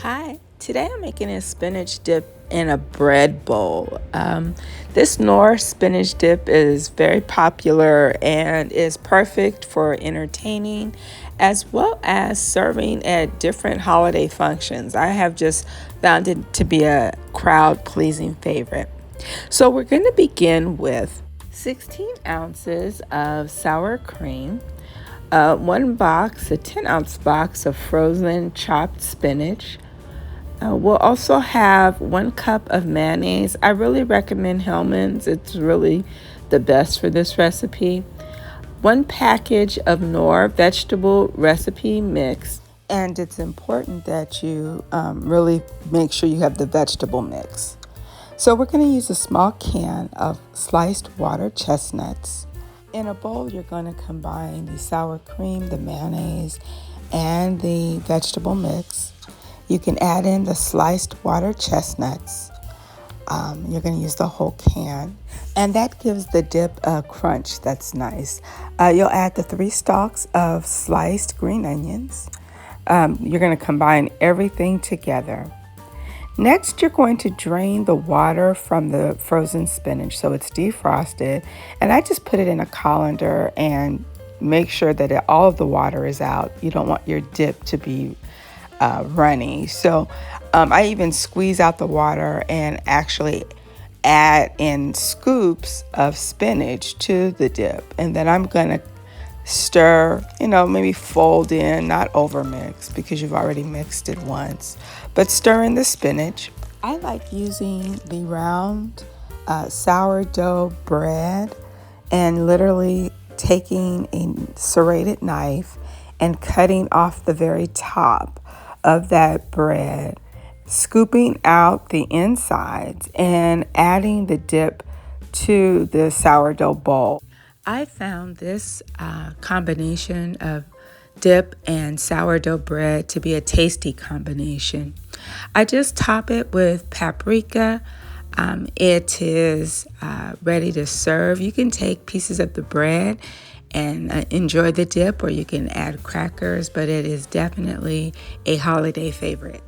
Hi, today I'm making a spinach dip in a bread bowl. This Knorr spinach dip is very popular and is perfect for entertaining as well as serving at different holiday functions. I have just found it to be a crowd pleasing favorite. So we're going to begin with 16 ounces of sour cream, one box, a 10-ounce box of frozen chopped spinach. We'll also have 1 cup of mayonnaise. I really recommend Hellmann's. It's really the best for this recipe. 1 package of Knorr Vegetable recipe mix. And it's important that you really make sure you have the vegetable mix. So we're going to use a small can of sliced water chestnuts. In a bowl, you're going to combine the sour cream, the mayonnaise, and the vegetable mix. You can add in the sliced water chestnuts. You're going to use the whole can, and that gives the dip a crunch that's nice. You'll add the 3 stalks of sliced green onions. You're going to combine everything together. Next, you're going to drain the water from the frozen spinach so it's defrosted, and I just put it in a colander and make sure that all of the water is out. You don't want your dip to be runny. So I even squeeze out the water and actually add in scoops of spinach to the dip. And then I'm going to stir, maybe fold in, not over mix because you've already mixed it once, but stir in the spinach. I like using the round sourdough bread and literally taking a serrated knife and cutting off the very top of that bread, scooping out the insides and adding the dip to the sourdough bowl. I found this combination of dip and sourdough bread to be a tasty combination. I just top it with paprika. It is ready to serve. You can take pieces of the bread and enjoy the dip, or you can add crackers, but it is definitely a holiday favorite.